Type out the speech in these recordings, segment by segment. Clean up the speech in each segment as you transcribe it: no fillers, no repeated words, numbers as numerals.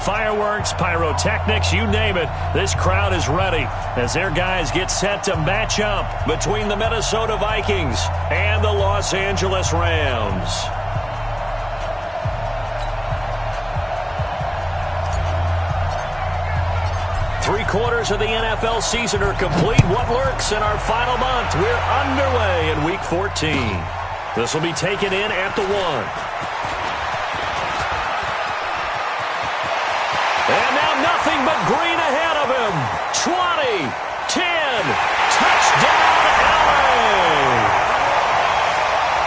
Fireworks, pyrotechnics, you name it, this crowd is ready as their guys get set to match up between the Minnesota Vikings and the Los Angeles Rams. Three-quarters of the NFL season are complete. What lurks in our final month? We're underway in Week 14. This will be taken in at the 1. And now nothing but green ahead of him. 20, 10, touchdown LA!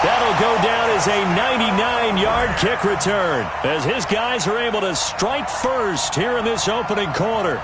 That'll go down as a 99-yard kick return as his guys are able to strike first here in this opening quarter.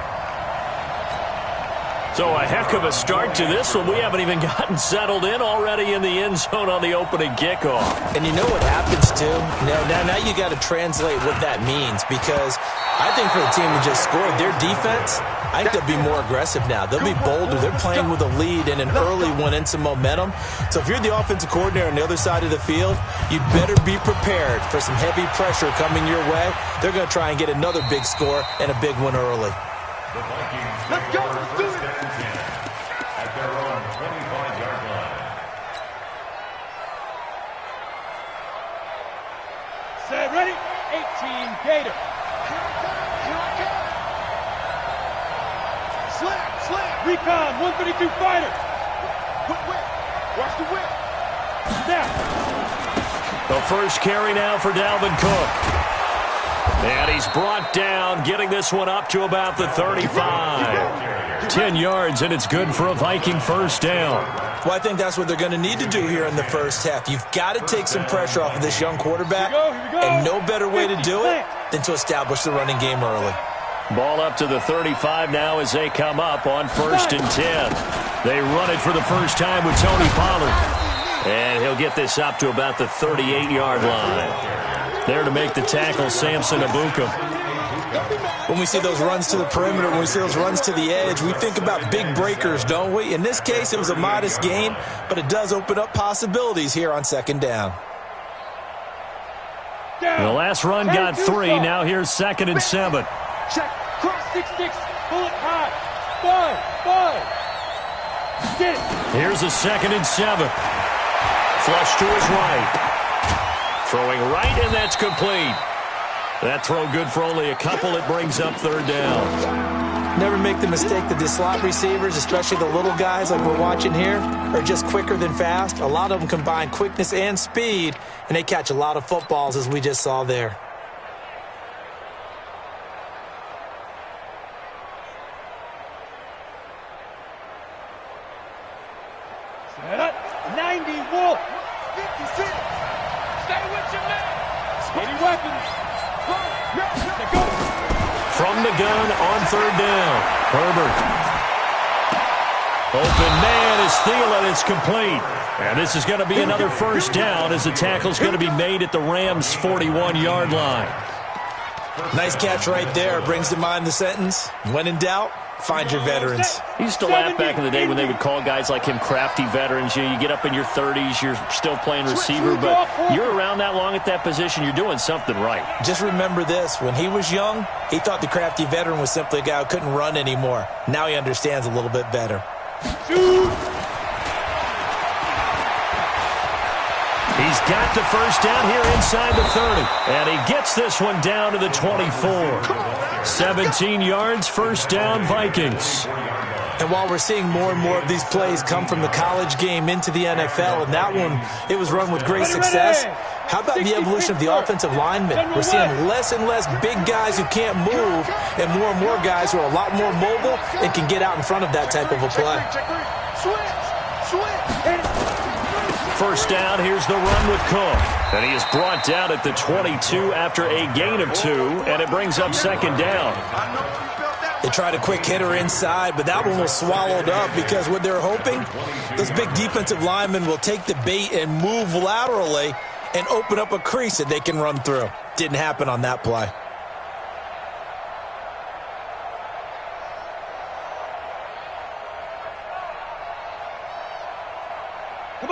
So a heck of a start to this one. We haven't even gotten settled in already in the end zone on the opening kickoff. And you know what happens, too? Now you got to translate what that means, because I think for the team that just scored, their defense, I think they'll be more aggressive now. They'll be bolder. They're playing with a lead and an early one and some momentum. So if you're the offensive coordinator on the other side of the field, you better be prepared for some heavy pressure coming your way. They're going to try and get another big score and a big one early. Let's go. Let's do it. At their own 25-yard line. Set, ready? 18, Gator. Slam. Recon, 132 fighter. Whip. Watch the whip. Snap. The first carry now for Dalvin Cook. And he's brought down, getting this one up to about the 35. 10 yards, and it's good for a Viking first down. Well, I think that's what they're going to need to do here in the first half. You've got to take some pressure off of this young quarterback, Here we go. and no better way to do it than to establish the running game early. Ball up to the 35 now as they come up on 1st and 10. They run it for the first time with Tony Pollard. And he'll get this up to about the 38-yard line. There to make the tackle, Samson Abuka. When we see those runs to the perimeter, when we see those runs to the edge, we think about big breakers, don't we? In this case, it was a modest gain, but it does open up possibilities here on 2nd down. The last run got 3. Now here's 2nd and 7. Check. Cross 6-6. Bullet high. 5. Get it. Here's a 2nd and 7. Flush to his right. Throwing right, and that's complete. That throw good for only a couple. It brings up 3rd down. Never make the mistake that the slot receivers, especially the little guys like we're watching here, are just quicker than fast. A lot of them combine quickness and speed, and they catch a lot of footballs, as we just saw there. Set up. 90 Wolf. 56. Stay with your man. Speedy weapons. Go. From the gun on 3rd down. Herbert. Open man is Thielen. It's complete. And this is going to be another first down as the tackle's going to be made at the Rams' 41-yard line. Nice catch right there. Brings to mind the sentence, when in doubt, find your veterans. I used to laugh back in the day when they would call guys like him crafty veterans. You get up in your 30s, you're still playing receiver, but you're around that long at that position, you're doing something right. Just remember this. When he was young, he thought the crafty veteran was simply a guy who couldn't run anymore. Now he understands a little bit better. Shoot. He's got the first down here inside the 30. And he gets this one down to the 24. 17 yards, first down, Vikings. And while we're seeing more and more of these plays come from the college game into the NFL, and that one, it was run with great success, how about the evolution of the offensive linemen? We're seeing less and less big guys who can't move and more guys who are a lot more mobile and can get out in front of that type of a play. First down, here's the run with Cook. And he is brought down at the 22 after a gain of 2, and it brings up 2nd down. They tried a quick hitter inside, but that one was swallowed up because what they're hoping, those big defensive linemen will take the bait and move laterally and open up a crease that they can run through. Didn't happen on that play.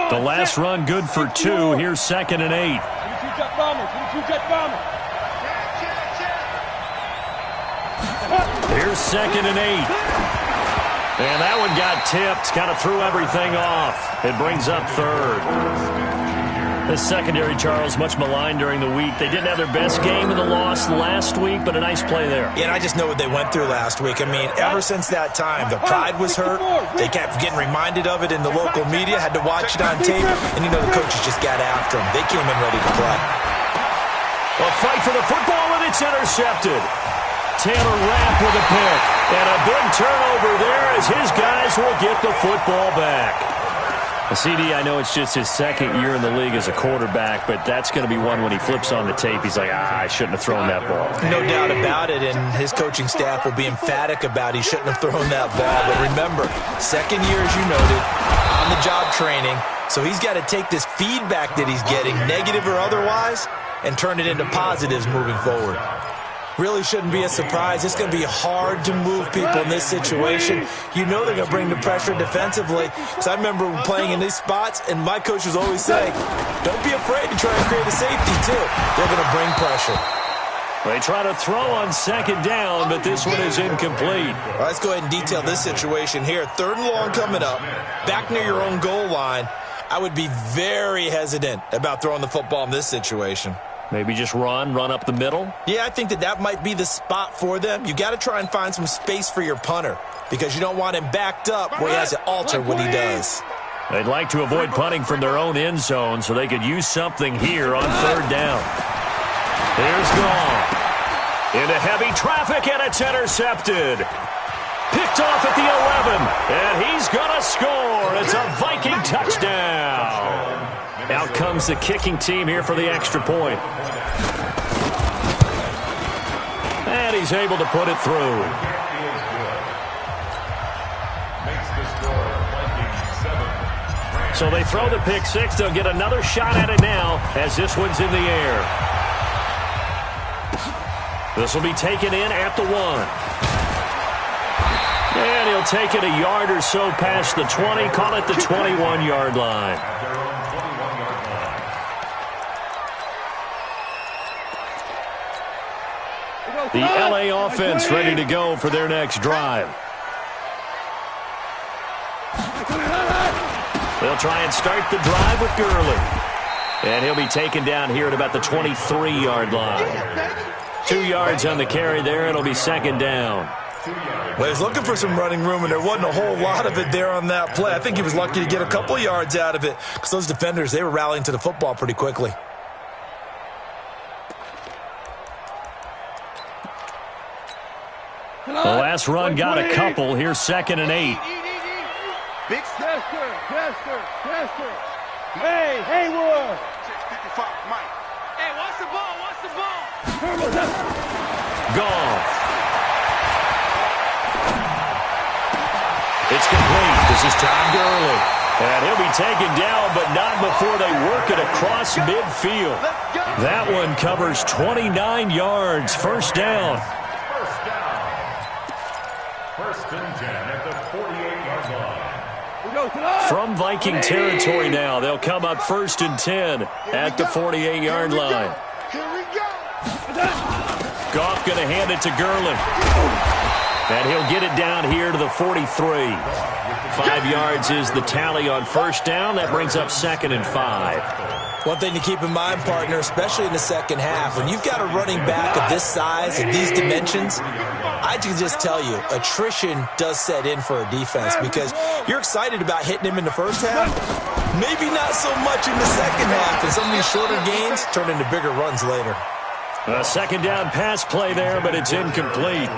The last run good for 2. Here's 2nd and 8. 22 jet bomber. 22 jet bomber. Here's 2nd and 8. And that one got tipped, kind of threw everything off. It brings up 3rd. This secondary, Charles, much maligned during the week. They didn't have their best game in the loss last week, but a nice play there. Yeah, and I just know what they went through last week. I mean, ever since that time, their pride was hurt. They kept getting reminded of it in the local media, had to watch it on tape, and you know the coaches just got after them. They came in ready to play. A fight for the football, and it's intercepted. Taylor Rapp with a pick, and a big turnover there as his guys will get the football back. CD, I know it's just his 2nd year in the league as a quarterback, but that's going to be one when he flips on the tape. He's like, I shouldn't have thrown that ball. No doubt about it, and his coaching staff will be emphatic about he shouldn't have thrown that ball. But remember, 2nd year, as you noted, on-the-job training, so he's got to take this feedback that he's getting, negative or otherwise, and turn it into positives moving forward. Really shouldn't be a surprise. It's going to be hard to move people in this situation. You know they're going to bring the pressure defensively. So I remember playing in these spots, and my coach was always saying, don't be afraid to try and create a safety, too. They're going to bring pressure. They try to throw on 2nd down, but this one is incomplete. All right, let's go ahead and detail this situation here. 3rd and long coming up, back near your own goal line. I would be very hesitant about throwing the football in this situation. Maybe just run up the middle? Yeah, I think that might be the spot for them. You got to try and find some space for your punter because you don't want him backed up where he has to alter what he does. They'd like to avoid punting from their own end zone so they could use something here on 3rd down. Here's Gone. Into heavy traffic, and it's intercepted. Picked off at the 11, and he's going to score. It's a Viking touchdown. Out comes the kicking team here for the extra point. And he's able to put it through. So they throw the pick 6. They'll get another shot at it now as this one's in the air. This will be taken in at the 1. And he'll take it a yard or so past the 20. Call it the 21-yard line. The LA offense ready to go for their next drive. They'll try and start the drive with Gurley. And he'll be taken down here at about the 23-yard line. 2 yards on the carry there. It'll be 2nd down. Well, he's looking for some running room, and there wasn't a whole lot of it there on that play. I think he was lucky to get a couple yards out of it because those defenders, they were rallying to the football pretty quickly. The last run got a couple. Here's 2nd and 8. Big Chester. Hey, Haywood. 55, Mike. Hey, watch the ball. Goff. It's complete. This is Tom Gurley. And he'll be taken down, but not before they work it across midfield. That one covers 29 yards. 1st down. 1st and 10 at the 48-yard line. From Viking territory now, they'll come up 1st and 10 at the 48-yard line. Goff going to hand it to Gurley. And he'll get it down here to the 43. 5 yards is the tally on 1st down. That brings up 2nd and 5. One thing to keep in mind, partner, especially in the second half, when you've got a running back of this size and these dimensions, I can just tell you, attrition does set in for a defense because you're excited about hitting him in the first half. Maybe not so much in the second half, and some of these shorter gains turn into bigger runs later. A 2nd down pass play there, but it's incomplete.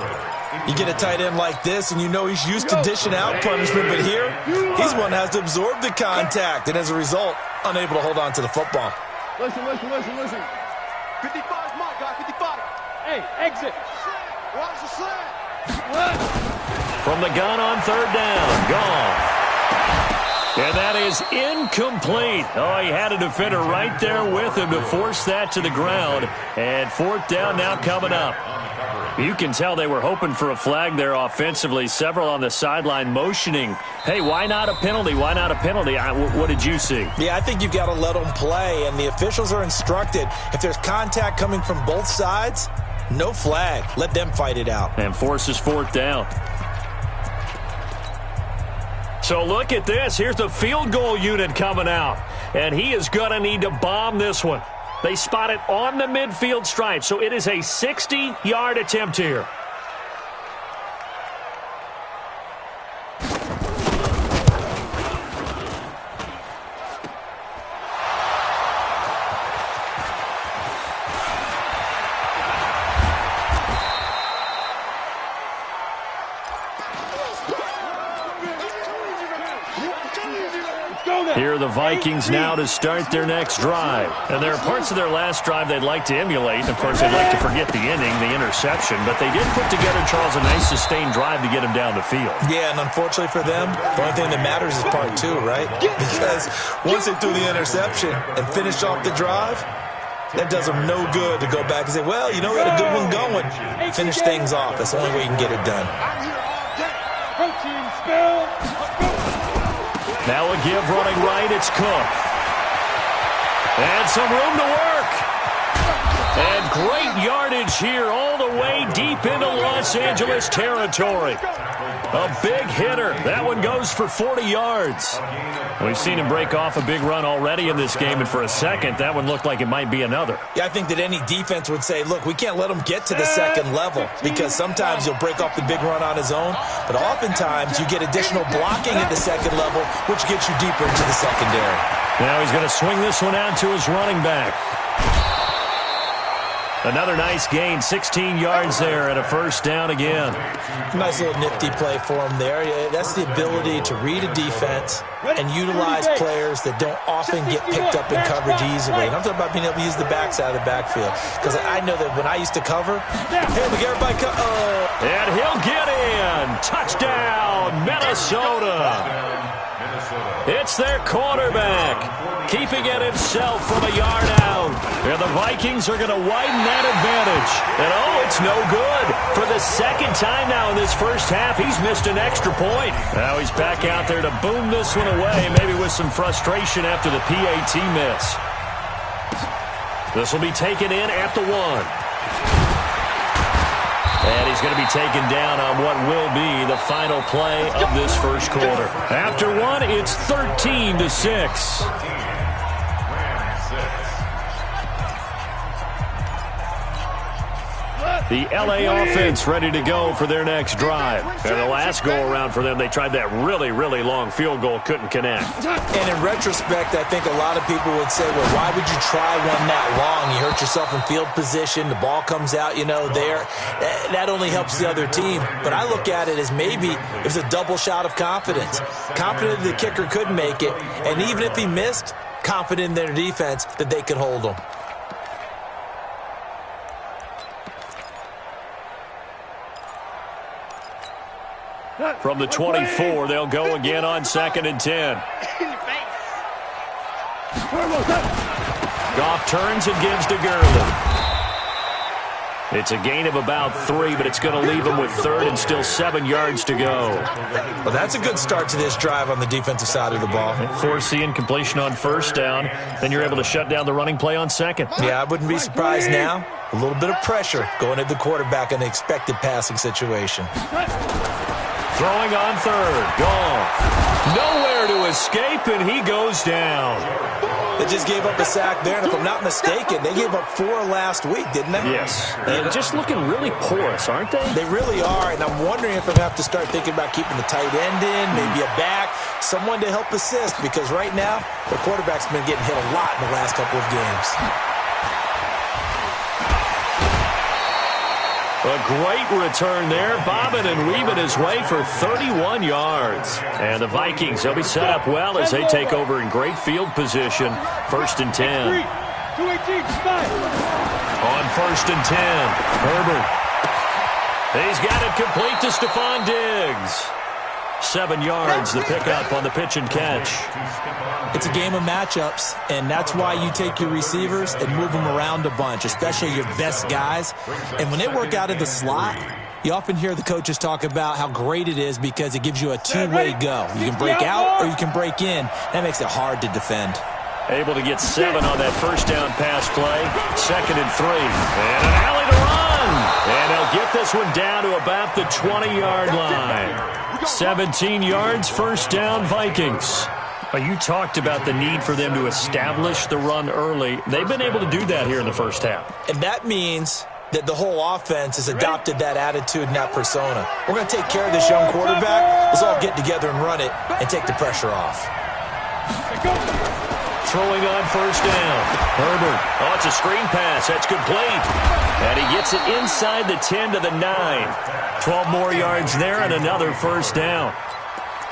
You get a tight end like this, and you know he's used to dishing out punishment, but here, he's one that has to absorb the contact, and as a result, unable to hold on to the football. Listen. 55 is my guy, 55. Hey, exit. Watch the slant. From the gun on 3rd down, Goff. And that is incomplete. Oh, he had a defender right there with him to force that to the ground. And 4th down now coming up. You can tell they were hoping for a flag there offensively. Several on the sideline motioning, hey, why not a penalty? Why not a penalty? What did you see? Yeah, I think you've got to let them play, and the officials are instructed if there's contact coming from both sides, No flag. Let them fight it out. And forces fourth down. So look at this. Here's the field goal unit coming out. And he is going to need to bomb this one. They spot it on the midfield stripe. So it is a 60-yard attempt here. Here are the Vikings now to start their next drive. And there are parts of their last drive they'd like to emulate. Of course, they'd like to forget the inning, the interception. But they did put together, Charles, a nice sustained drive to get him down the field. Yeah, and unfortunately for them, the only thing that matters is part two, right? Because once they threw the interception and finished off the drive, that does them no good to go back and say, well, you know, we had a good one going. Finish things off. That's the only way you can get it done. Protein spill. Now a give running right, it's Cook. And some room to work. And great yardage here all the way deep into Los Angeles territory. A big hitter. That one goes for 40 yards. We've seen him break off a big run already in this game, and for a second, that one looked like it might be another. Yeah, I think that any defense would say, look, we can't let him get to the second level because sometimes he'll break off the big run on his own, but oftentimes you get additional blocking at the second level, which gets you deeper into the secondary. Now he's going to swing this one out to his running back. Another nice gain, 16 yards there, and a first down again. Nice little nifty play for him there. That's the ability to read a defense and utilize players that don't often get picked up in coverage easily. And I'm talking about being able to use the backside of the backfield. Because I know that when I used to cover, hey, we get everybody and he'll get in. Touchdown, Minnesota. It's their quarterback, keeping it himself from a yard out. And the Vikings are going to widen that advantage. And, oh, it's no good. For the second time now in this first half, he's missed an extra point. Now he's back out there to boom this one away, maybe with some frustration after the PAT miss. This will be taken in at the 1. And he's going to be taken down on what will be the final play of this first quarter. After 1, it's 13-6. The L.A. offense ready to go for their next drive. And the last go-around for them, they tried that really, really long field goal, couldn't connect. And in retrospect, I think a lot of people would say, well, why would you try one that long? You hurt yourself in field position. The ball comes out, there. That only helps the other team. But I look at it as maybe it was a double shot of confidence. Confident the kicker could make it. And even if he missed, confident in their defense that they could hold him. From the 24, they'll go again on 2nd and 10. Goff turns and gives to Gurley. It's a gain of about 3, but it's going to leave him with 3rd and still 7 yards to go. Well, that's a good start to this drive on the defensive side of the ball. Force the incompletion on first down. Then you're able to shut down the running play on second. Yeah, I wouldn't be surprised now. A little bit of pressure going at the quarterback in the expected passing situation. Throwing on 3rd. Goff. Nowhere to escape, and he goes down. They just gave up a sack there, and if I'm not mistaken, they gave up 4 last week, didn't they? Yes. And just looking really porous, aren't they? They really are, and I'm wondering if I'm going to have to start thinking about keeping the tight end in, maybe a back, someone to help assist, because right now, the quarterback's been getting hit a lot in the last couple of games. A great return there, bobbing and weaving his way for 31 yards. And the Vikings, they'll be set up well as they take over in great field position. 1st and 10. On 1st and 10, Herbert. He's got it complete to Stephon Diggs. 7 yards, the pickup on the pitch and catch. It's a game of matchups, and that's why you take your receivers and move them around a bunch, especially your best guys. And when they work out of the slot, you often hear the coaches talk about how great it is because it gives you a two-way go. You can break out or you can break in. That makes it hard to defend. Able to get 7 on that first down pass play. 2nd and 3. And an alley to run. And they'll get this one down to about the 20-yard line. 17 yards, first down, Vikings. Well, you talked about the need for them to establish the run early. They've been able to do that here in the first half. And that means that the whole offense has adopted that attitude and that persona. We're going to take care of this young quarterback. Let's all get together and run it and take the pressure off. Throwing on first down. Herbert. Oh, it's a screen pass. That's complete. And he gets it inside the 10 to the 9. 12 more yards there and another first down.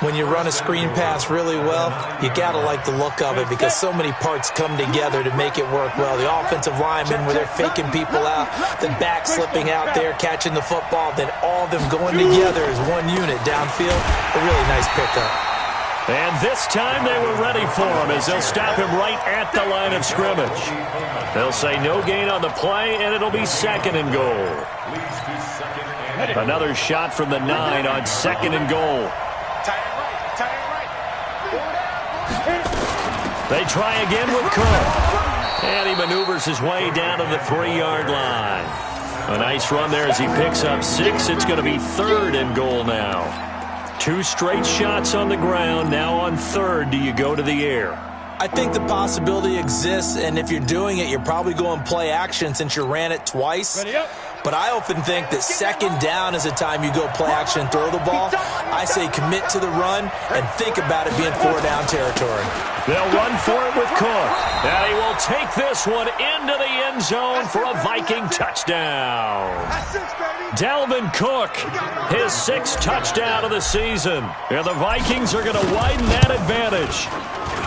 When you run a screen pass really well, you got to like the look of it because so many parts come together to make it work well. The offensive linemen, where they're faking people out, the back slipping out there, catching the football, then all of them going together as one unit downfield. A really nice pickup. And this time they were ready for him as they'll stop him right at the line of scrimmage. They'll say no gain on the play, and it'll be second and goal. Another shot from the 9 on second and goal. They try again with Cook. And he maneuvers his way down to the 3-yard line. A nice run there as he picks up 6. It's going to be third and goal now. 2 straight shots on the ground. Now on third, do you go to the air? I think the possibility exists, and if you're doing it, you're probably going play action since you ran it twice. But I often think that second down is the time you go play action and throw the ball. I say commit to the run and think about it being 4-down territory. They'll run for it with Cook. And he will take this one into the end zone for a Viking touchdown. Dalvin Cook, his 6th touchdown of the season. And the Vikings are going to widen that advantage.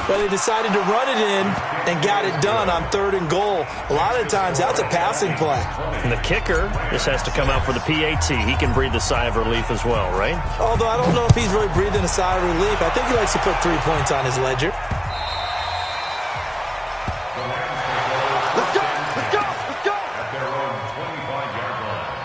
Well, they decided to run it in and got it done on third and goal. A lot of times, that's a passing play. And the kicker just has to come out for the PAT. He can breathe a sigh of relief as well, right? Although I don't know if he's really breathing a sigh of relief. I think he likes to put 3 points on his ledger. Let's go! Let's go! Let's go! At their own 25-yard line.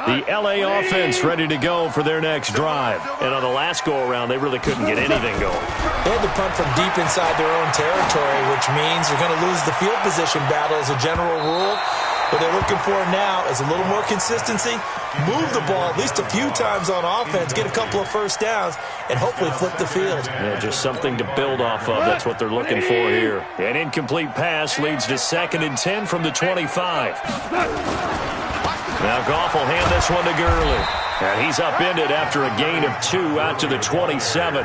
The L.A. offense ready to go for their next drive. And on the last go-around, they really couldn't get anything going. They had to punt from deep inside their own territory, which means you're going to lose the field position battle as a general rule. What they're looking for now is a little more consistency, move the ball at least a few times on offense, get a couple of first downs, and hopefully flip the field. Yeah, just something to build off of. That's what they're looking for here. An incomplete pass leads to 2nd and 10 from the 25. Now Goff will hand this one to Gurley. And he's upended after a gain of 2 out to the 27.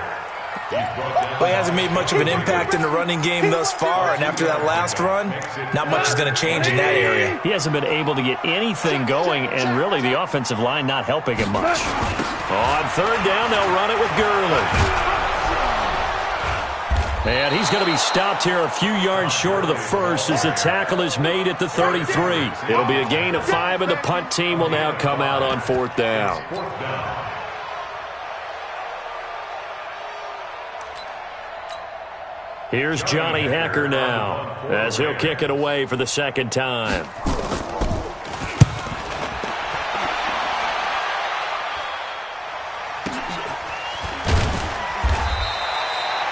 Well, he hasn't made much of an impact in the running game thus far, and after that last run, not much is going to change in that area. He hasn't been able to get anything going, and really the offensive line not helping him much. On third down, they'll run it with Gurley. And he's going to be stopped here a few yards short of the first as the tackle is made at the 33. It'll be a gain of 5, and the punt team will now come out on 4th down. Here's Johnny Hacker now as he'll kick it away for the 2nd time.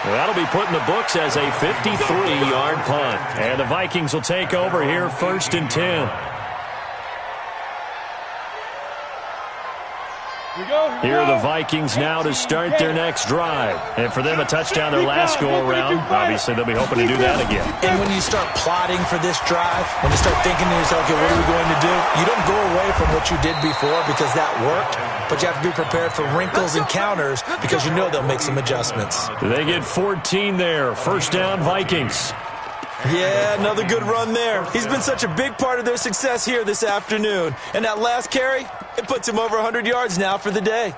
That'll be put in the books as a 53-yard punt. And the Vikings will take over here 1st and 10. Here are the Vikings now to start their next drive. And for them, a touchdown their last go-around. Obviously, they'll be hoping to do that again. And when you start plotting for this drive, when you start thinking to yourself, okay, what are we going to do? You don't go away from what you did before because that worked, but you have to be prepared for wrinkles and counters because you know they'll make some adjustments. They get 14 there. First down, Vikings. Yeah, another good run there. He's been such a big part of their success here this afternoon. And that last carry, it puts him over 100 yards now for the day.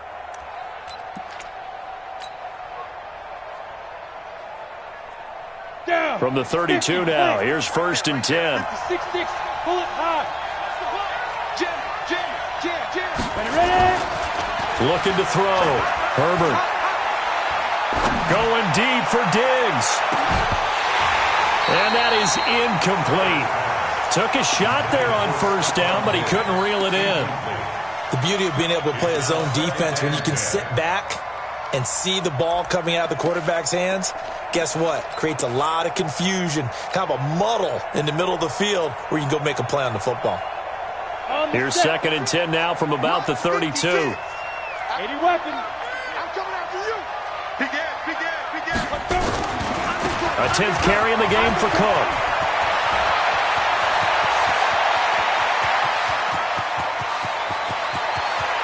From the 32 now, here's 1st and 10. Pull it high. Jam. Ready? Looking to throw. Herbert. Going deep for Diggs. And that is incomplete. Took a shot there on first down, but he couldn't reel it in. The beauty of being able to play a zone defense when you can sit back and see the ball coming out of the quarterback's hands, guess what? Creates a lot of confusion, kind of a muddle in the middle of the field where you can go make a play on the football. Here's 2nd and 10 now from about the 32. 80 weapons. I'm coming after you. Begin. A 10th carry in the game for Cook.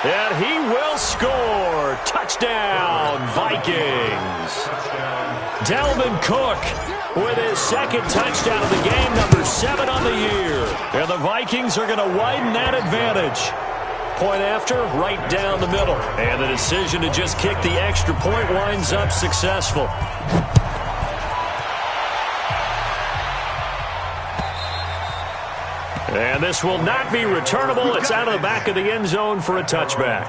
And he will score. Touchdown, Vikings. Dalvin Cook with his 2nd touchdown of the game, number 7 on the year. And the Vikings are going to widen that advantage. Point after, right down the middle. And the decision to just kick the extra point winds up successful. And this will not be returnable. It's out of the back of the end zone for a touchback.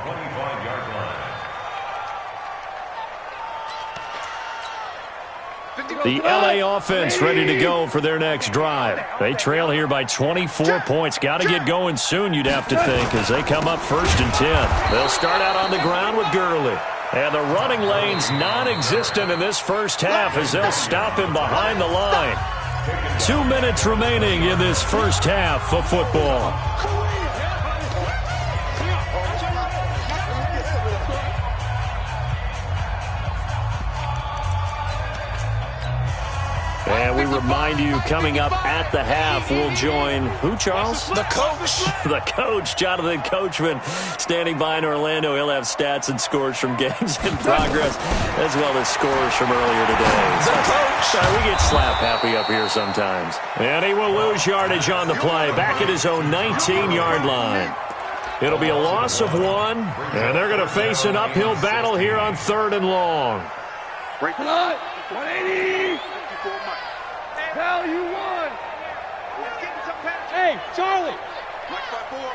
The LA offense ready to go for their next drive. They trail here by 24 points. Got to get going soon, you'd have to think, as they come up 1st and 10. They'll start out on the ground with Gurley. And the running lane's non-existent in this first half as they'll stop him behind the line. 2 minutes remaining in this first half of football. And we remind you, coming up at the half, we'll join who, Charles? The coach. The coach, Jonathan Coachman, standing by in Orlando. He'll have stats and scores from games in progress, as well as scores from earlier today. The coach. We get slap happy up here sometimes. And he will lose yardage on the play, back at his own 19-yard line. It'll be a loss of 1, and they're going to face an uphill battle here on 3rd and long. Break it up. 180. Hell, you won. Hey, Charlie. Mike 5-4.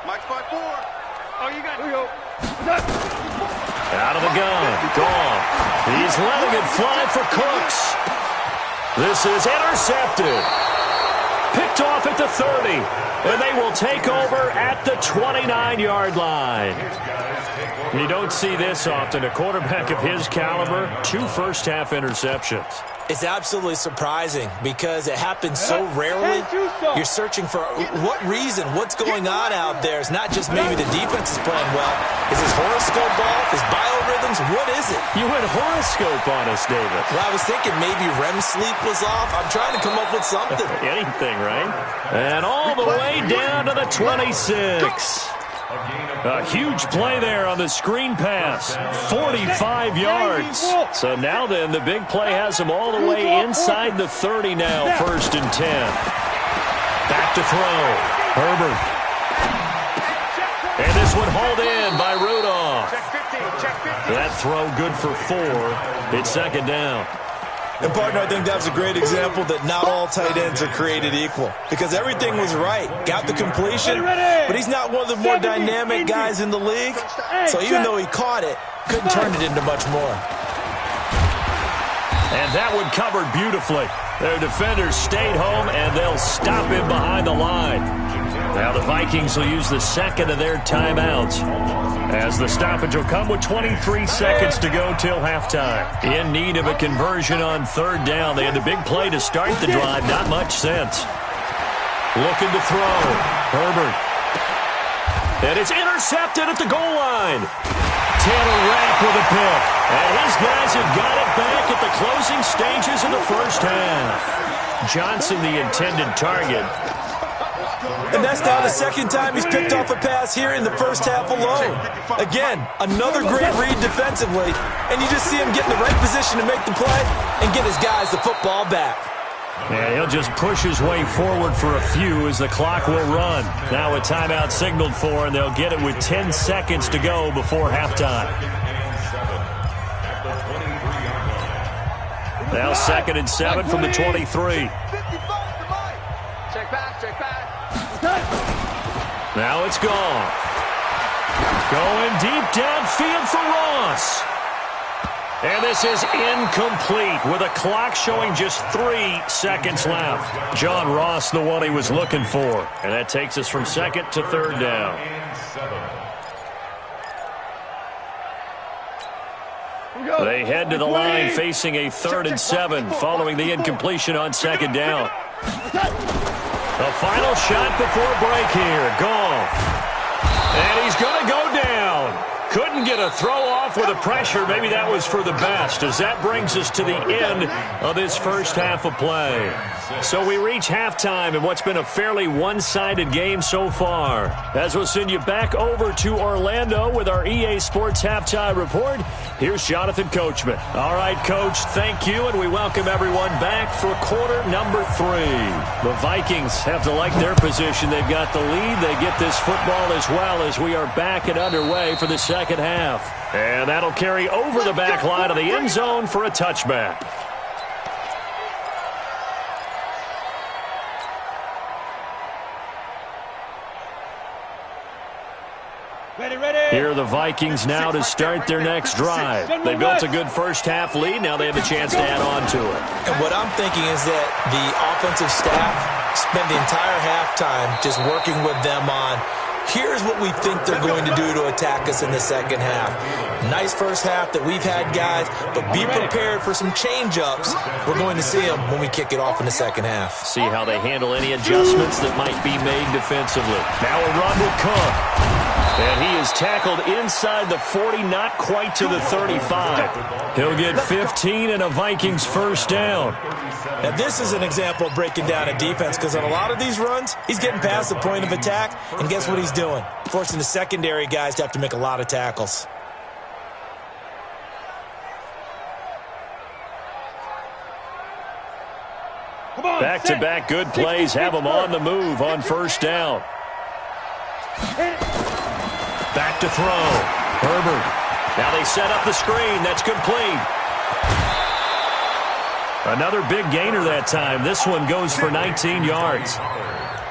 Mike's 5-4. Oh, you got it. Here we go. Out of the gun. Gone. He's letting it fly for Cooks. This is intercepted. Picked off at the 30. And they will take over at the 29-yard line. You don't see this often. A quarterback of his caliber, 2 first-half interceptions. It's absolutely surprising because it happens so rarely. You're searching for what reason, what's going on out there. It's not just maybe the defense is playing well. Is his horoscope off? His biorhythms? What is it? You went horoscope on us, David. Well, I was thinking maybe REM sleep was off. I'm trying to come up with something. Anything, right? And all the way down to the 26. A huge play there on the screen pass. 45 yards. So now then, the big play has him all the way inside the 30 now. 1st and 10. Back to throw. Herbert. And this one hauled in by Rudolph. That throw good for 4. It's 2nd down. And, partner, I think that's a great example that not all tight ends are created equal. Because everything was right. Got the completion, but he's not one of the more dynamic guys in the league. So even though he caught it, couldn't turn it into much more. And that one covered beautifully. Their defenders stayed home, and they'll stop him behind the line. Now the Vikings will use the 2nd of their timeouts, as the stoppage will come with 23 seconds to go till halftime. In need of a conversion on 3rd down. They had the big play to start the drive. Not much sense. Looking to throw. Herbert. And it's intercepted at the goal line. Taylor Rapp with a pick. And his guys have got it back at the closing stages of the first half. Johnson, the intended target. And that's now the 2nd time he's picked off a pass here in the first half alone. Again, another great read defensively, and you just see him get in the right position to make the play and get his guys the football back. And he'll just push his way forward for a few as the clock will run. Now a timeout signaled for, and they'll get it with 10 seconds to go before halftime. Now 2nd and 7 from the 23. Check back. Now it's gone. Going deep downfield for Ross. And this is incomplete with a clock showing just 3 seconds left. John Ross, the one he was looking for. And that takes us from second to third down. They head to the line facing a 3rd and 7 following the incompletion on second down. The final shot before break here. Goff. And he's going to go down. Couldn't get a throw off with the pressure. Maybe that was for the best, as that brings us to the end of this first half of play. So we reach halftime in what's been a fairly one-sided game so far. As we'll send you back over to Orlando with our EA Sports Halftime Report, here's Jonathan Coachman. All right, Coach, thank you, and we welcome everyone back for quarter number 3. The Vikings have to like their position. They've got the lead. They get this football as well as we are back and underway for the second half. And that'll carry over the back line of the end zone for a touchback. Here are the Vikings now to start their next drive. They built a good first half lead. Now they have a chance to add on to it. And what I'm thinking is that the offensive staff spent the entire halftime just working with them on, here's what we think they're going to do to attack us in the second half. Nice first half that we've had, guys, but be prepared for some change-ups. We're going to see them when we kick it off in the second half. See how they handle any adjustments that might be made defensively. Now a run with Cook. And he is tackled inside the 40, not quite to the 35. He'll get 15 and a Vikings first down. Now, this is an example of breaking down a defense, because on a lot of these runs, he's getting past the point of attack, and guess what he's doing? Forcing the secondary guys to have to make a lot of tackles. Back-to-back good plays have them on the move on first down. Back to throw. Herbert. Now they set up the screen. That's complete. Another big gainer that time. This one goes for 19 yards.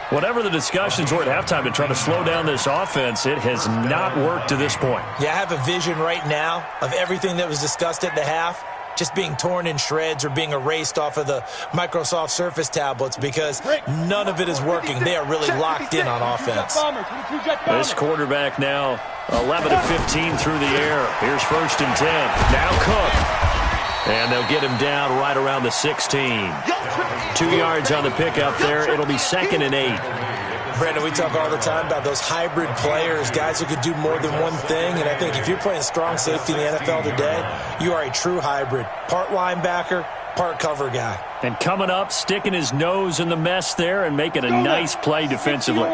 Whatever the discussions were at halftime to try to slow down this offense, it has not worked to this point. Yeah, I have a vision right now of everything that was discussed at the half just being torn in shreds or being erased off of the Microsoft Surface tablets, because none of it is working. They are really locked in on offense. This quarterback now 11 of 15 through the air. Here's 1st and 10. Now Cook. And they'll get him down right around the 16. 2 yards on the pickup there. It'll be 2nd and 8. Brandon, we talk all the time about those hybrid players, guys who could do more than one thing. And I think if you're playing strong safety in the NFL today, you are a true hybrid. Part linebacker, part cover guy. And coming up, sticking his nose in the mess there and making a nice play defensively.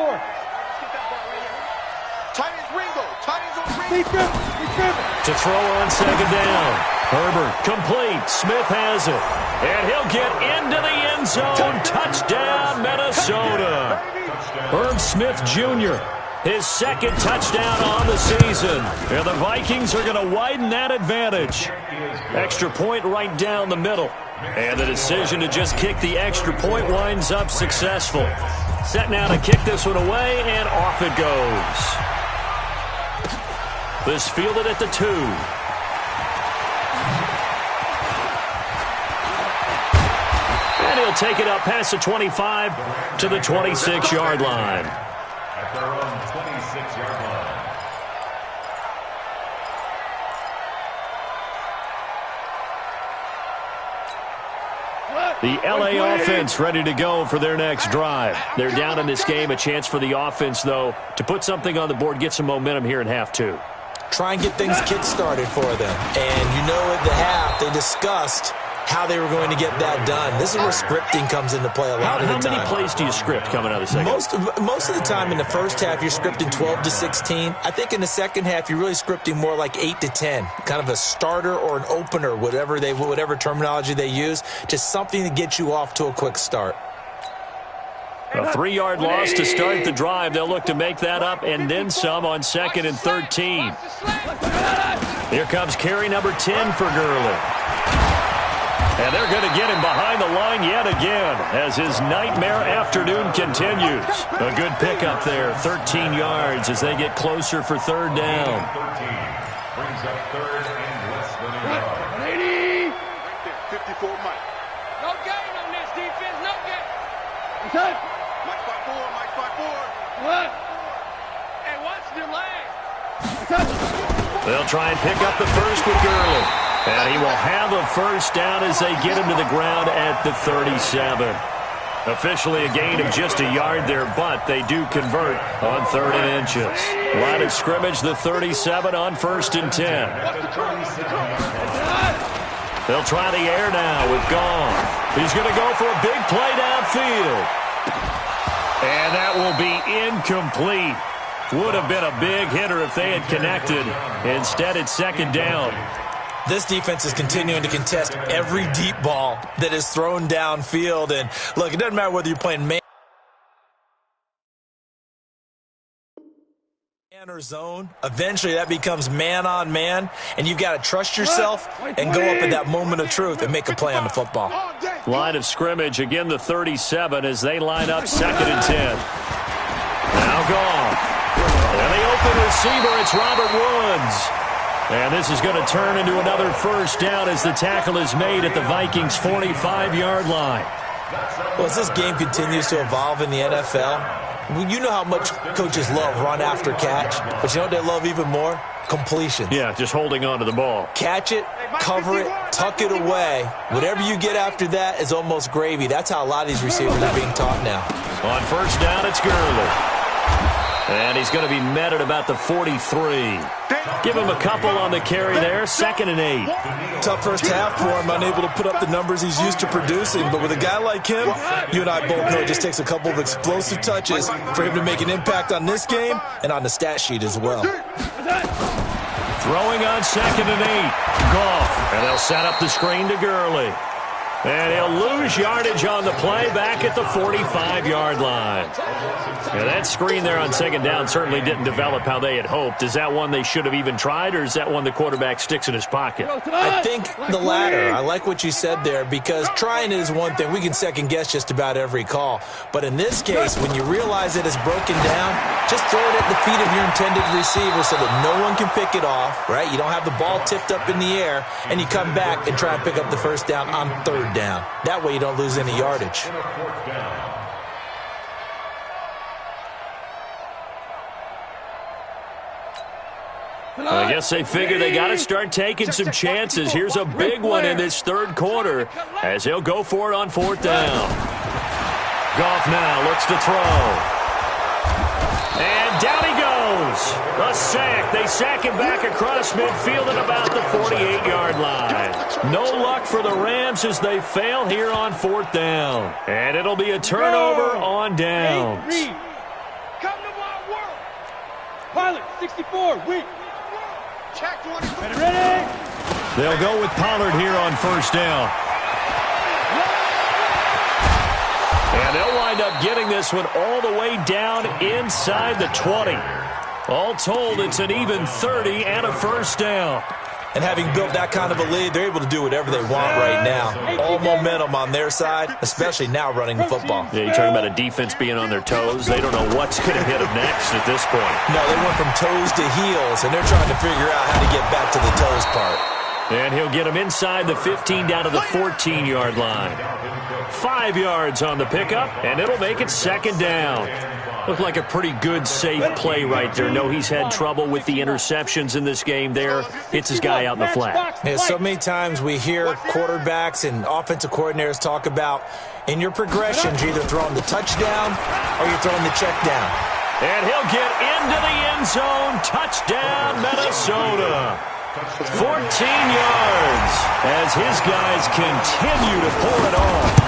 To throw on second down. Herbert complete. Smith has it. And he'll get into the end zone. Touchdown, Minnesota. Herb Smith Jr., his 2nd touchdown on the season. And the Vikings are going to widen that advantage. Extra point right down the middle. And the decision to just kick the extra point winds up successful. Set now to kick this one away, and off it goes. This fielded at the 2. And he'll take it up past the 25 to the 26-yard line. At their own 26-yard line. The LA offense ready to go for their next drive. They're down in this game. A chance for the offense, though, to put something on the board, get some momentum here in half 2. Try and get things kick-started for them. And you know at the half, they discussed how they were going to get that done. This is where scripting comes into play a lot of the time. How many plays do you script coming out of the second? Most of the time in the first half, you're scripting 12 to 16. I think in the second half, you're really scripting more like 8 to 10. Kind of a starter or an opener, whatever terminology they use. Just something to get you off to a quick start. A 3-yard loss to start the drive. They'll look to make that up and then some on 2nd and 13. Here comes carry number 10 for Gurley. And they're going to get him behind the line yet again as his nightmare afternoon continues. A good pickup there, 13 yards as they get closer for 3rd down. Brings up 3rd and less than a yard. 54, Mike. No gain on this defense, no gain. Mike 5-4, Mike 5-4. What? Hey, watch the leg. They'll try and pick up the first with Gurley. And he will have a first down as they get him to the ground at the 37. Officially a gain of just a yard there, but they do convert on 3rd and inches. Line of scrimmage, the 37 on 1st and 10. They'll try the air now with Goff. He's going to go for a big play downfield. And that will be incomplete. Would have been a big hitter if they had connected. Instead, it's 2nd down. This defense is continuing to contest every deep ball that is thrown downfield. And, look, it doesn't matter whether you're playing man or zone. Eventually, that becomes man-on-man, and you've got to trust yourself and go up at that moment of truth and make a play on the football. Line of scrimmage, again the 37 as they line up 2nd and 10. Now Goff. And the open receiver, it's Robert Woods. And this is going to turn into another first down as the tackle is made at the Vikings' 45-yard line. Well, as this game continues to evolve in the NFL, you know how much coaches love run after catch, but you know what they love even more? Completions. Yeah, just holding on to the ball. Catch it, cover it, tuck it away. Whatever you get after that is almost gravy. That's how a lot of these receivers are being taught now. On first down, it's Gurley. And he's going to be met at about the 43. Give him a couple on the carry there, 2nd and 8. Tough first half for him, unable to put up the numbers he's used to producing. But with a guy like him, you and I both know it just takes a couple of explosive touches for him to make an impact on this game and on the stat sheet as well. Throwing on 2nd and 8. Goff. And they'll set up the screen to Gurley. And he'll lose yardage on the play back at the 45-yard line. Yeah, that screen there on 2nd down certainly didn't develop how they had hoped. Is that one they should have even tried, or is that one the quarterback sticks in his pocket? I think the latter. I like what you said there, because trying it is one thing. We can second-guess just about every call. But in this case, when you realize it is broken down, just throw it at the feet of your intended receiver so that no one can pick it off, right? You don't have the ball tipped up in the air, and you come back and try and pick up the first down on 3rd down. That way you don't lose any yardage. I guess they figure they got to start taking some chances. Here's a big one in this 3rd quarter as he'll go for it on 4th down. Goff now looks to throw. And down he goes. A sack. They sack him back across midfield at about the 48-yard line. No luck for the Rams as they fail here on 4th down. And it'll be a turnover on downs. Come to my world. Pilot, 64, weak. Check 20. Ready? They'll go with Pollard here on 1st down. And they'll wind up getting this one all the way down inside the 20. All told, it's an even 30 and a first down. And having built that kind of a lead, they're able to do whatever they want right now. All momentum on their side, especially now running the football. Yeah, you're talking about a defense being on their toes. They don't know what's going to hit them next at this point. No, they went from toes to heels, and they're trying to figure out how to get back to the toes part. And he'll get him inside the 15 down to the 14-yard line. 5 yards on the pickup, and it'll make it 2nd down. Looked like a pretty good, safe play right there. No, he's had trouble with the interceptions in this game there. Hits his guy out in the flat. Yeah, so many times we hear quarterbacks and offensive coordinators talk about, in your progressions, you're either throwing the touchdown or you're throwing the check down. And he'll get into the end zone. Touchdown, Minnesota. 14 yards as his guys continue to pull it off.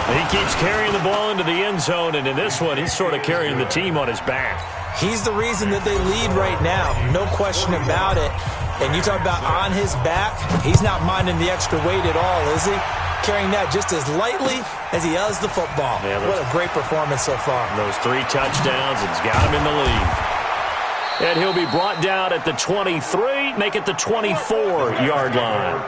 He keeps carrying the ball into the end zone, and in this one, he's sort of carrying the team on his back. He's the reason that they lead right now, no question about it. And you talk about on his back, he's not minding the extra weight at all, is he? Carrying that just as lightly as he does the football. Yeah, what a great performance so far. Those 3 touchdowns, it's got him in the lead. And he'll be brought down at the 23, make it the 24-yard line.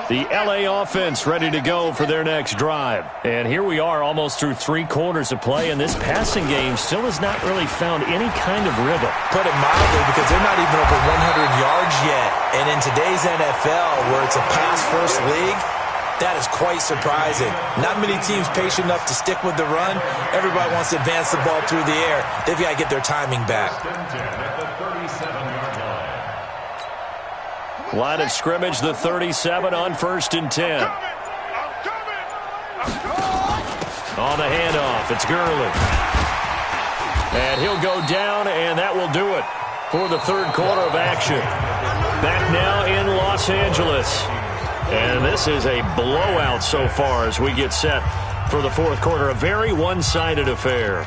The LA offense ready to go for their next drive. And here we are almost through 3 quarters of play, and this passing game still has not really found any kind of rhythm. Put it mildly, because they're not even over 100 yards yet. And in today's NFL, where it's a pass-first league, that is quite surprising. Not many teams patient enough to stick with the run. Everybody wants to advance the ball through the air. They've got to get their timing back. Line of scrimmage, the 37 on 1st and 10. On the handoff, it's Gurley. And he'll go down, and that will do it for the 3rd quarter of action. Back now in Los Angeles. And this is a blowout so far as we get set for the 4th quarter. A very one-sided affair.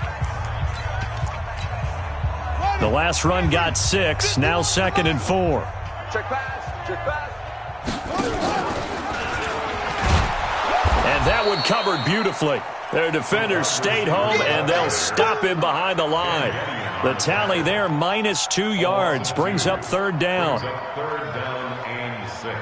The last run got 6, now 2nd and 4. Check pass. Check pass. And that one covered beautifully. Their defenders stayed home, and they'll stop him behind the line. The tally there, -2 yards, brings up 3rd down. 3rd down and 6.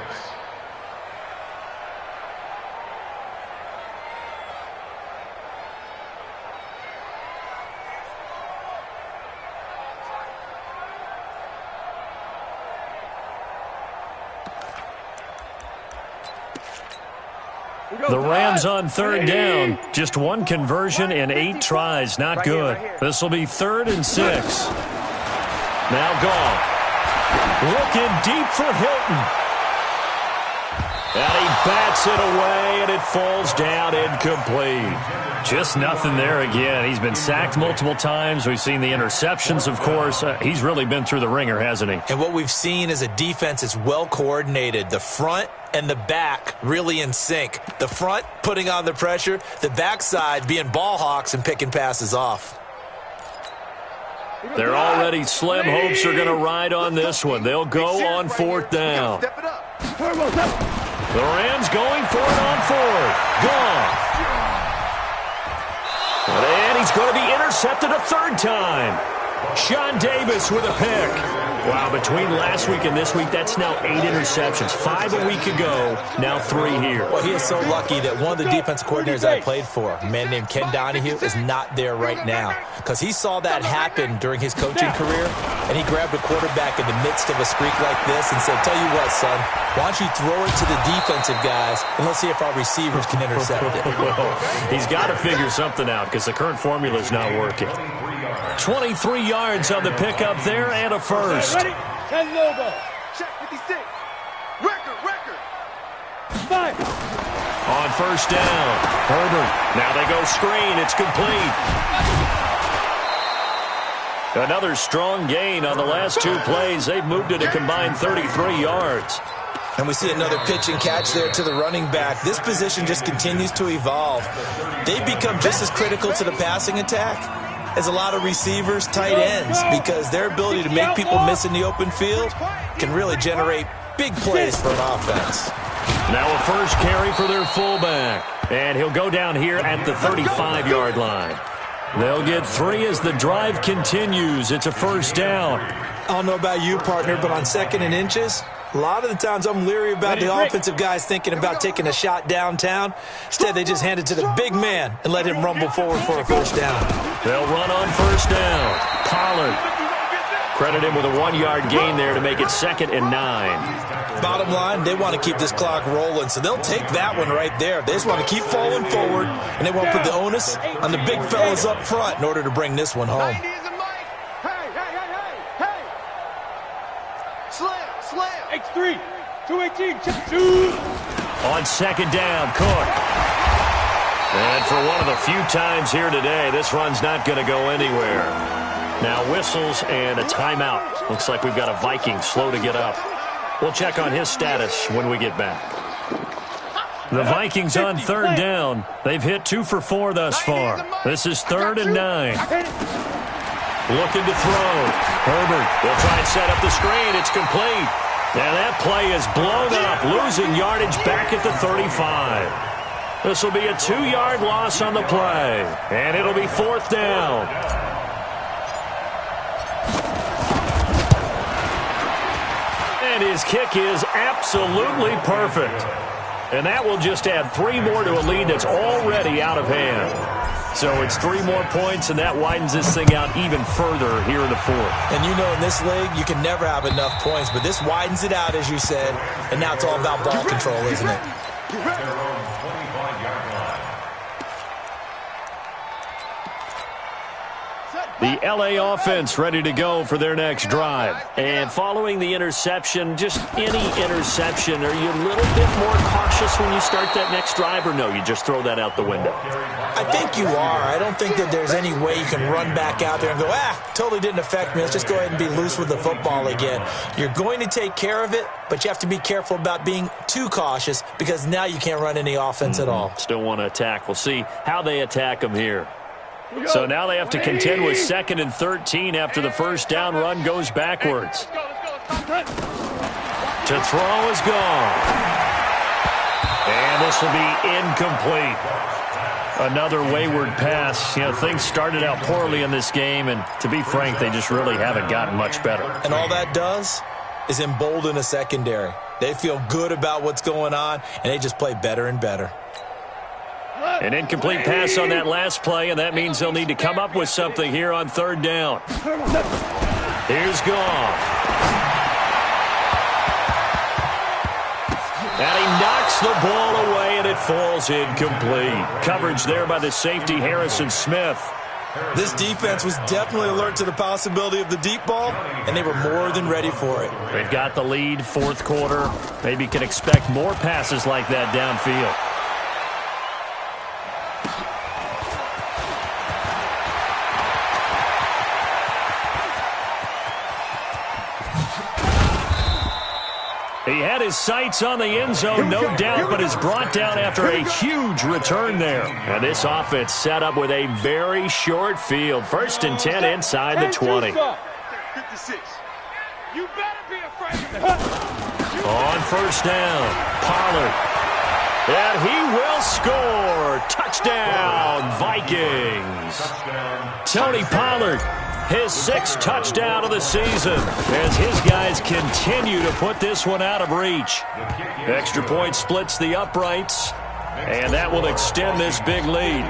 The Rams on 3rd down. Just 1 conversion in 8 tries. Not good. This will be 3rd and 6. Now Goff. Looking deep for Hilton. And he bats it away, and it falls down incomplete. Just nothing there again. He's been sacked multiple times. We've seen the interceptions, of course. He's really been through the ringer, hasn't he? And what we've seen is a defense is well coordinated. The front and the back really in sync. The front putting on the pressure, the backside being ball hawks and picking passes off. They're already slim hopes are going to ride on this one. They'll go on 4th down. The Rams going for it on 4th. Gone. And he's going to be intercepted a 3rd time. Sean Davis with a pick. Wow, between last week and this week, that's now 8 interceptions. 5 a week ago, now 3 here. Well, he is so lucky that one of the defense coordinators I played for, a man named Ken Donahue, is not there right now. Because he saw that happen during his coaching career, and he grabbed a quarterback in the midst of a streak like this and said, tell you what, son, why don't you throw it to the defensive guys, and let's see if our receivers can intercept it. Well, he's got to figure something out because the current formula is not working. 23 yards on the pickup there and a 1st. Ready? 10 Lobo. Check 56. Record. 5. On 1st down, Herbert. Now they go screen. It's complete. Another strong gain on the last 2 plays. They've moved it a combined 33 yards. And we see another pitch and catch there to the running back. This position just continues to evolve. They've become just as critical to the passing attack as a lot of receivers, tight ends, because their ability to make people miss in the open field can really generate big plays for an offense. Now a 1st carry for their fullback. And he'll go down here at the 35-yard line. They'll get 3 as the drive continues. It's a 1st down. I don't know about you, partner, but on 2nd and inches, a lot of the times I'm leery about the offensive guys thinking about taking a shot downtown. Instead, they just hand it to the big man and let him rumble forward for a 1st down. They'll run on 1st down. Pollard. Credit him with a 1-yard gain there to make it 2nd and 9. Bottom line, they want to keep this clock rolling, so they'll take that one right there. They just want to keep falling forward, and they want to put the onus on the big fellas up front in order to bring this one home. Hey. Slam. X3. 218. Check 2. On 2nd down, Cook. And for one of the few times here today, this run's not going to go anywhere. Now whistles and a timeout. Looks like we've got a Viking slow to get up. We'll check on his status when we get back. The Vikings on 3rd down. They've hit 2 for 4 thus far. This is 3rd and 9. Looking to throw. Herbert will try and set up the screen. It's complete. And that play is blown up, losing yardage back at the 35. This will be a 2-yard loss on the play. And it'll be 4th down. And his kick is absolutely perfect. And that will just add 3 more to a lead that's already out of hand. So it's 3 more points, and that widens this thing out even further here in the 4th. And you know in this league, you can never have enough points, but this widens it out, as you said, and now it's all about ball control, isn't it? The LA offense ready to go for their next drive. And following the interception, just any interception, are you a little bit more cautious when you start that next drive, or no, you just throw that out the window? I think you are. I don't think that there's any way you can run back out there and go, totally didn't affect me. Let's just go ahead and be loose with the football again. You're going to take care of it, but you have to be careful about being too cautious because now you can't run any offense at all. Still want to attack. We'll see how they attack them here. So now they have to contend with 2nd and 13 after the first down run goes backwards. To throw is gone. And this will be incomplete. Another wayward pass. You know, things started out poorly in this game, and to be frank, they just really haven't gotten much better. And all that does is embolden a secondary. They feel good about what's going on, and they just play better and better. An incomplete pass on that last play, and that means they'll need to come up with something here on 3rd down. Here's Goff. And he knocks the ball away, and it falls incomplete. Coverage there by the safety, Harrison Smith. This defense was definitely alert to the possibility of the deep ball, and they were more than ready for it. They've got the lead, 4th quarter. Maybe can expect more passes like that downfield. He had his sights on the end zone, no doubt, but is brought down after a huge return there. And this offense set up with a very short field. 1st and 10 inside the 20. 56. You better be afraid of On 1st down, Pollard. And he will score. Touchdown, Vikings. Tony Pollard. His 6th touchdown of the season as his guys continue to put this one out of reach. Extra point splits the uprights, and that will extend this big lead.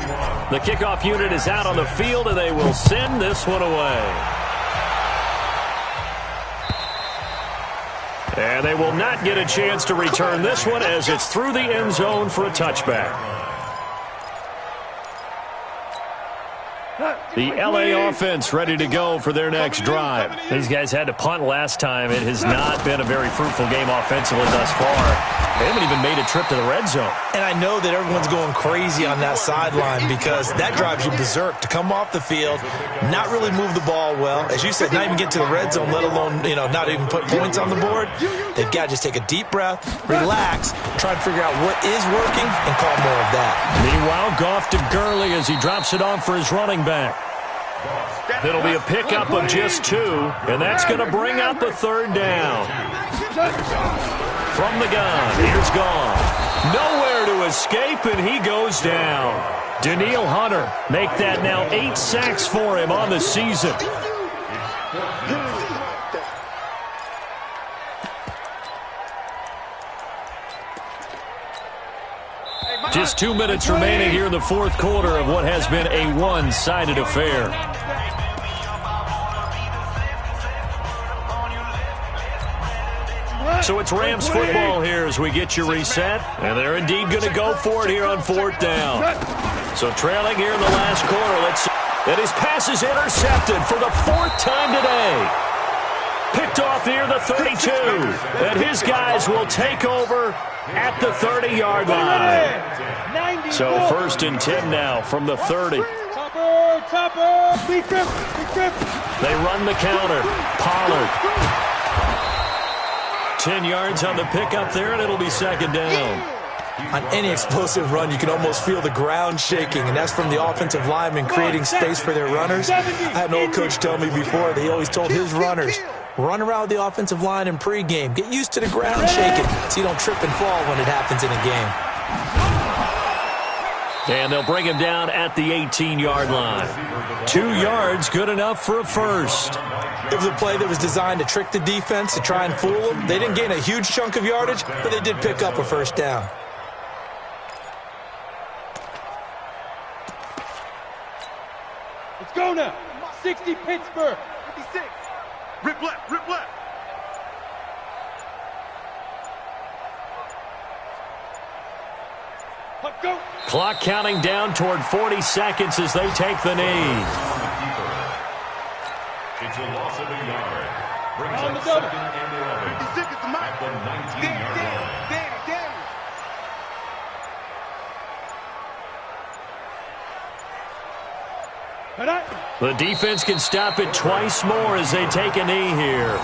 The kickoff unit is out on the field, and they will send this one away. And they will not get a chance to return this one as it's through the end zone for a touchback. The LA offense ready to go for their next drive. These guys had to punt last time. It has not been a very fruitful game offensively thus far. They haven't even made a trip to the red zone. And I know that everyone's going crazy on that sideline because that drives you berserk to come off the field, not really move the ball well. As you said, not even get to the red zone, let alone, not even put points on the board. They've got to just take a deep breath, relax, try to figure out what is working, and call more of that. Meanwhile, Goff to Gurley as he drops it off for his running back. It'll be a pickup of just 2, and that's going to bring out the 3rd down. From the gun, here's Goff. Nowhere to escape, and he goes down. Danielle Hunter make that now 8 sacks for him on the season. Just 2 minutes remaining here in the 4th quarter of what has been a one-sided affair. So it's Rams football here as we get you reset. And they're indeed going to go for it here on 4th down. So trailing here in the last quarter. Let's see. And his pass is intercepted for the 4th time today. Picked off near the 32. And his guys will take over at the 30-yard line. So 1st and 10 now from the 30. They run the counter. Pollard. 10 yards on the pickup there, and it'll be 2nd down. On any explosive run, you can almost feel the ground shaking, and that's from the offensive linemen creating space for their runners. I had an old coach tell me before, they always told his runners, run around with the offensive line in pregame. Get used to the ground shaking so you don't trip and fall when it happens in a game. And they'll bring him down at the 18-yard line. 2 yards, good enough for a first. It was a play that was designed to trick the defense, to try and fool them. They didn't gain a huge chunk of yardage, but they did pick up a first down. Corner, 60 Pittsburgh. 56. Rip left, rip left. Go. Clock counting down toward 40 seconds as they take the knee. It's a loss of a yard. Brings On the up double. 2nd and 11 56 is the mark. at the 19-yard line. Danny. The defense can stop it twice more as they take a knee here.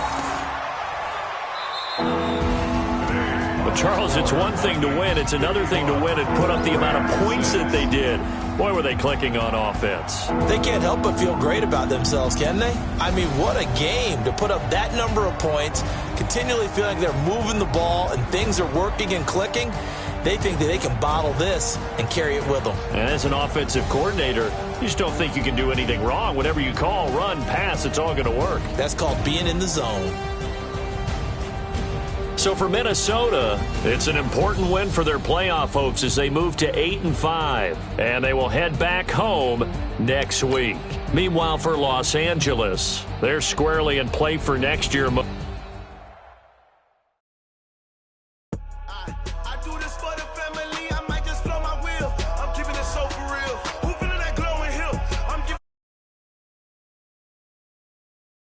But Charles, it's one thing to win. It's another thing to win and put up the amount of points that they did. Boy, were they clicking on offense. They can't help but feel great about themselves, can they? I mean, what a game to put up that number of points, continually feeling like they're moving the ball and things are working and clicking. They think that they can bottle this and carry it with them. And as an offensive coordinator, you just don't think you can do anything wrong. Whatever you call, run, pass, it's all going to work. That's called being in the zone. So for Minnesota, it's an important win for their playoff hopes as they move to 8-5. And they will head back home next week. Meanwhile, for Los Angeles, they're squarely in play for next year.